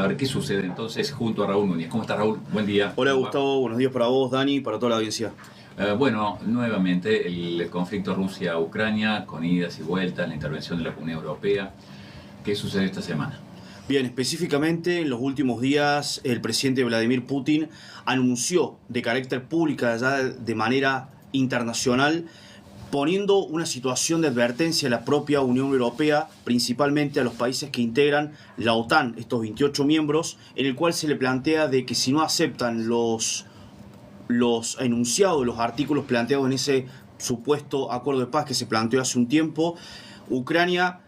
a ver qué sucede entonces junto a Raúl Núñez. ¿Cómo está, Raúl? Buen día. Hola Gustavo, buenos días para vos, Dani, para toda la audiencia. Bueno, nuevamente el conflicto Rusia-Ucrania, con idas y vueltas, la intervención de la Unión Europea. ¿Qué sucede esta semana? Bien, específicamente en los últimos días el presidente Vladimir Putin anunció de carácter público, ya de manera internacional, poniendo una situación de advertencia a la propia Unión Europea, principalmente a los países que integran la OTAN, estos 28 miembros, en el cual se le plantea de que si no aceptan los enunciados, los artículos planteados en ese supuesto acuerdo de paz que se planteó hace un tiempo, Ucrania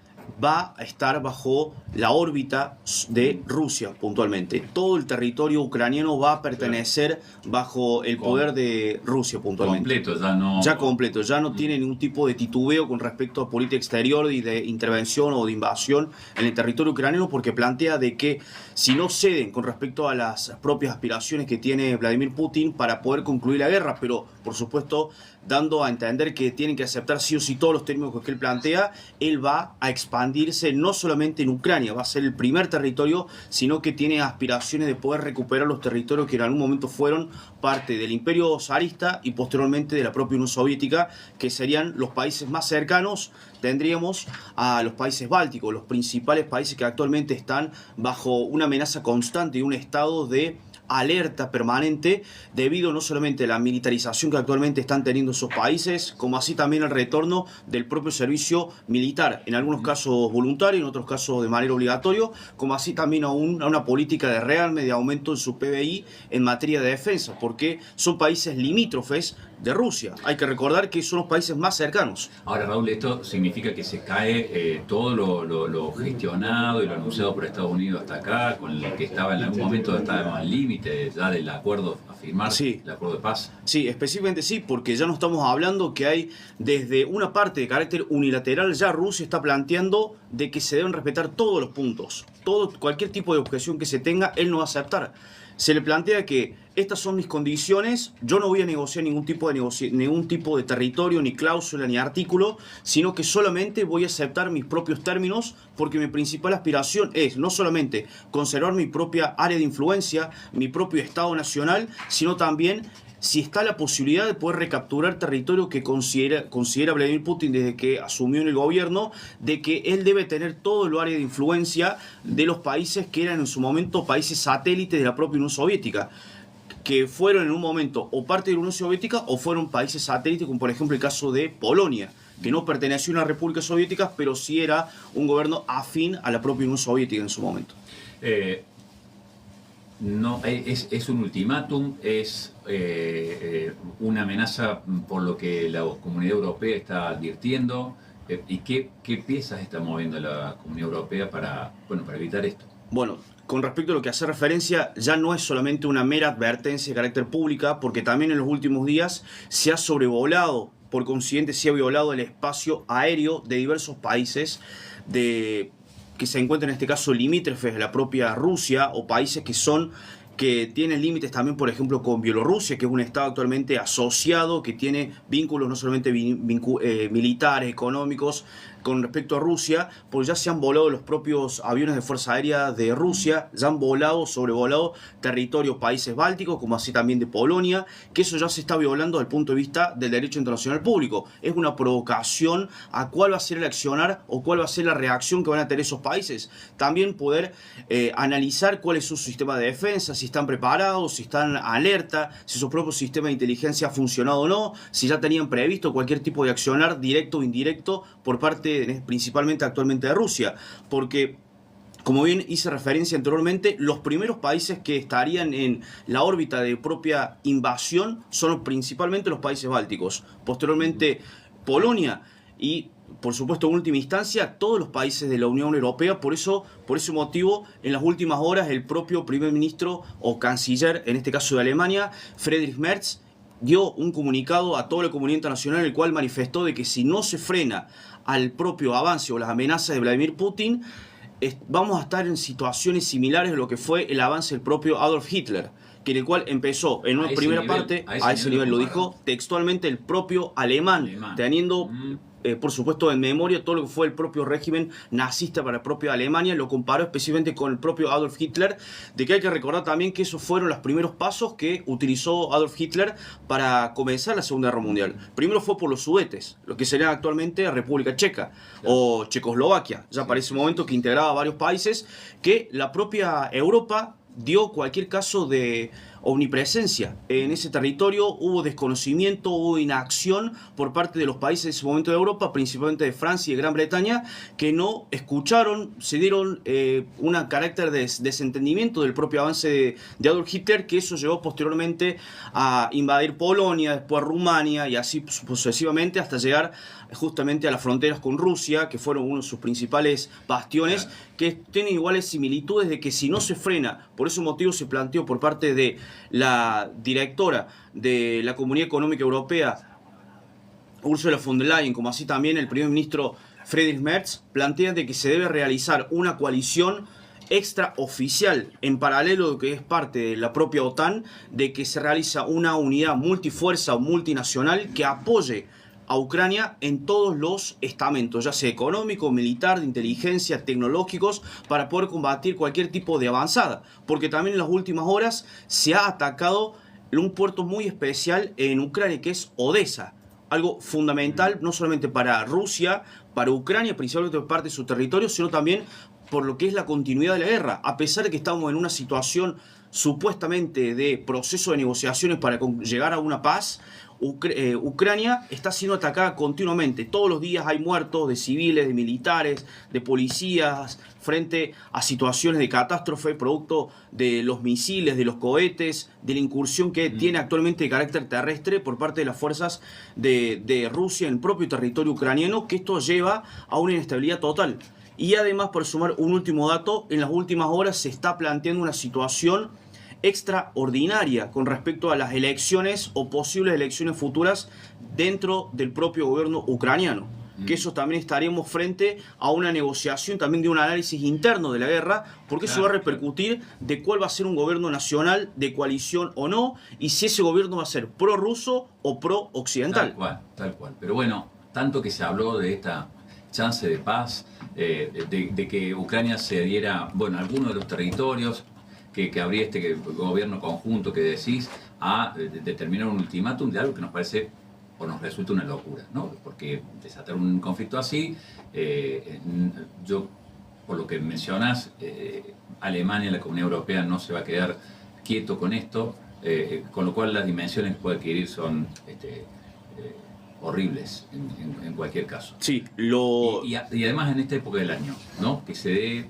va a estar bajo la órbita de Rusia puntualmente. Todo el territorio ucraniano va a pertenecer bajo el poder de Rusia puntualmente. Completo, ya no... Ya completo, ya no tiene ningún tipo de titubeo con respecto a política exterior y de intervención o de invasión en el territorio ucraniano, porque plantea de que si no ceden con respecto a las propias aspiraciones que tiene Vladimir Putin para poder concluir la guerra, pero por supuesto dando a entender que tienen que aceptar sí o sí todos los términos que él plantea, él va a expandirse no solamente en Ucrania, va a ser el primer territorio, sino que tiene aspiraciones de poder recuperar los territorios que en algún momento fueron parte del Imperio zarista y posteriormente de la propia Unión Soviética, que serían los países más cercanos. Tendríamos a los países bálticos, los principales países que actualmente están bajo una amenaza constante y un estado de alerta permanente debido no solamente a la militarización que actualmente están teniendo esos países, como así también el retorno del propio servicio militar, en algunos casos voluntario, en otros casos de manera obligatoria, como así también a una política de rearme, de aumento en su PBI en materia de defensa, porque son países limítrofes de Rusia. Hay que recordar que son los países más cercanos. Ahora, Raúl, esto significa que se cae todo lo gestionado y lo anunciado por Estados Unidos hasta acá, con el que estaba en algún momento estábamos al límite ya del acuerdo a firmar, sí. El acuerdo de paz. Sí, específicamente sí, porque ya no estamos hablando que hay desde una parte de carácter unilateral, ya Rusia está planteando de que se deben respetar todos los puntos, cualquier tipo de objeción que se tenga, él no va a aceptar. Se le plantea que estas son mis condiciones, yo no voy a negociar ningún tipo de territorio, ni cláusula, ni artículo, sino que solamente voy a aceptar mis propios términos, porque mi principal aspiración es no solamente conservar mi propia área de influencia, mi propio Estado nacional, sino también si está la posibilidad de poder recapturar territorio que considera Vladimir Putin desde que asumió en el gobierno, de que él debe tener todo el área de influencia de los países que eran en su momento países satélites de la propia Unión Soviética, que fueron en un momento o parte de la Unión Soviética o fueron países satélites, como por ejemplo el caso de Polonia, que no perteneció a una república soviética, pero sí era un gobierno afín a la propia Unión Soviética en su momento. No, es un ultimátum, es una amenaza por lo que la Comunidad Europea está advirtiendo. ¿Y qué piezas está moviendo la Comunidad Europea para evitar esto? Bueno, con respecto a lo que hace referencia, ya no es solamente una mera advertencia de carácter pública, porque también en los últimos días se ha sobrevolado, por consiguiente se ha violado el espacio aéreo de diversos países que se encuentran en este caso limítrofes de la propia Rusia, o países que tienen límites también, por ejemplo, con Bielorrusia, que es un estado actualmente asociado, que tiene vínculos no solamente militares, económicos, con respecto a Rusia, pues ya se han volado los propios aviones de Fuerza Aérea de Rusia, ya han sobrevolado territorios países bálticos, como así también de Polonia, que eso ya se está violando desde el punto de vista del derecho internacional público. Es una provocación a cuál va a ser el accionar o cuál va a ser la reacción que van a tener esos países. También poder analizar cuál es su sistema de defensa, si están preparados, si están alerta, si su propio sistema de inteligencia ha funcionado o no, si ya tenían previsto cualquier tipo de accionar directo o indirecto por parte principalmente actualmente de Rusia, porque como bien hice referencia anteriormente, los primeros países que estarían en la órbita de propia invasión son principalmente los países bálticos, posteriormente Polonia y por supuesto en última instancia todos los países de la Unión Europea. Por ese motivo en las últimas horas el propio primer ministro o canciller, en este caso de Alemania, Friedrich Merz, dio un comunicado a toda la comunidad internacional en el cual manifestó de que si no se frena al propio avance o las amenazas de Vladimir Putin, vamos a estar en situaciones similares a lo que fue el avance del propio Adolf Hitler, que en el cual empezó en una primera parte, a ese nivel lo dijo textualmente el propio alemán, teniendo por supuesto, en memoria todo lo que fue el propio régimen nazista para la propia Alemania, lo comparó específicamente con el propio Adolf Hitler, de que hay que recordar también que esos fueron los primeros pasos que utilizó Adolf Hitler para comenzar la Segunda Guerra Mundial. Primero fue por los Sudetes, lo que sería actualmente República Checa o Checoslovaquia, ya para ese momento que integraba varios países, que la propia Europa dio cualquier caso de omnipresencia. En ese territorio hubo desconocimiento, hubo inacción por parte de los países en ese momento de Europa, principalmente de Francia y de Gran Bretaña, que no escucharon, se dieron un carácter de desentendimiento del propio avance de Adolf Hitler, que eso llevó posteriormente a invadir Polonia, después Rumania y así sucesivamente hasta llegar justamente a las fronteras con Rusia, que fueron uno de sus principales bastiones, que tienen iguales similitudes de que si no se frena, por ese motivo se planteó por parte de la directora de la Comunidad Económica Europea, Ursula von der Leyen, como así también el primer ministro Friedrich Merz, plantean de que se debe realizar una coalición extraoficial en paralelo de lo que es parte de la propia OTAN, de que se realiza una unidad multifuerza o multinacional que apoye a Ucrania en todos los estamentos, ya sea económico, militar, de inteligencia, tecnológicos, para poder combatir cualquier tipo de avanzada. Porque también en las últimas horas se ha atacado un puerto muy especial en Ucrania, que es Odessa. Algo fundamental, no solamente para Rusia, para Ucrania, principalmente por parte de su territorio, sino también por lo que es la continuidad de la guerra. A pesar de que estamos en una situación supuestamente de proceso de negociaciones para llegar a una paz, Ucrania está siendo atacada continuamente. Todos los días hay muertos de civiles, de militares, de policías, frente a situaciones de catástrofe producto de los misiles, de los cohetes, de la incursión que tiene actualmente de carácter terrestre por parte de las fuerzas de Rusia en el propio territorio ucraniano, que esto lleva a una inestabilidad total. Y además, por sumar un último dato, en las últimas horas se está planteando una situación extraordinaria con respecto a las elecciones o posibles elecciones futuras dentro del propio gobierno ucraniano. Que eso también estaríamos frente a una negociación, también de un análisis interno de la guerra, porque eso va a repercutir de cuál va a ser un gobierno nacional, de coalición o no, y si ese gobierno va a ser pro-ruso o pro-occidental. Tal cual. Pero bueno, tanto que se habló de esta chance de paz, de que Ucrania se diera, bueno, algunos de los territorios, que habría este gobierno conjunto que decís, a determinar un ultimátum de algo que nos parece o nos resulta una locura, ¿no? Porque desatar un conflicto así, yo, por lo que mencionas, Alemania, la Comunidad Europea no se va a quedar quieto con esto, con lo cual las dimensiones que puede adquirir son horribles en cualquier caso. Sí, y además en esta época del año, ¿no? Que se dé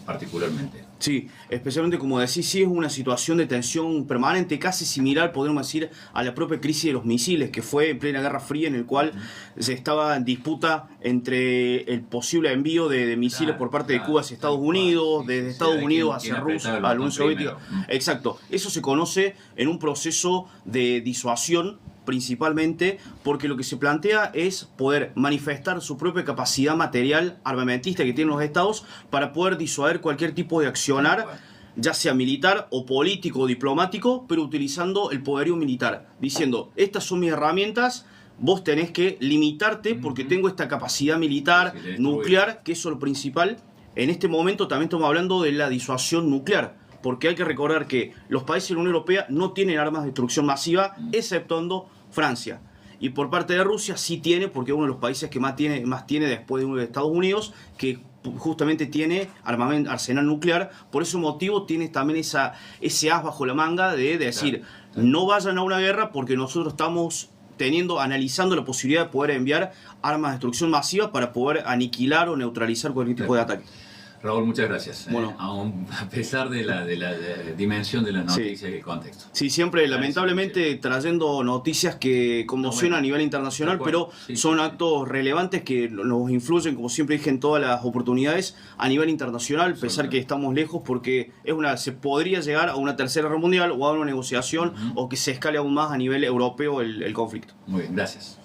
particularmente. Sí, especialmente como decís, sí es una situación de tensión permanente, casi similar, podríamos decir, a la propia crisis de los misiles, que fue en plena Guerra Fría, en el cual se estaba en disputa entre el posible envío de misiles por parte de Cuba hacia Estados Unidos, desde Estados Unidos hacia Rusia, a la Unión Soviética. Exacto, eso se conoce en un proceso de disuasión, principalmente porque lo que se plantea es poder manifestar su propia capacidad material armamentista que tienen los estados para poder disuadir cualquier tipo de accionar, ya sea militar o político o diplomático, pero utilizando el poderío militar, diciendo, estas son mis herramientas, vos tenés que limitarte porque tengo esta capacidad militar, nuclear, que eso es lo principal. En este momento también estamos hablando de la disuasión nuclear, porque hay que recordar que los países de la Unión Europea no tienen armas de destrucción masiva, exceptuando Francia. Y por parte de Rusia sí tiene, porque es uno de los países que más tiene después de Estados Unidos, que justamente tiene arsenal nuclear. Por ese motivo tiene también ese as bajo la manga de decir, no vayan a una guerra porque nosotros estamos analizando la posibilidad de poder enviar armas de destrucción masiva para poder aniquilar o neutralizar cualquier tipo de ataque. Raúl, muchas gracias. Bueno, a pesar de la dimensión de las noticias y el contexto. Sí, siempre lamentablemente trayendo noticias que conmocionan a nivel internacional, pero son actos relevantes que nos influyen, como siempre dije, en todas las oportunidades a nivel internacional, a pesar que estamos lejos, porque se podría llegar a una tercera guerra mundial o a una negociación o que se escale aún más a nivel europeo el conflicto. Muy bien, gracias.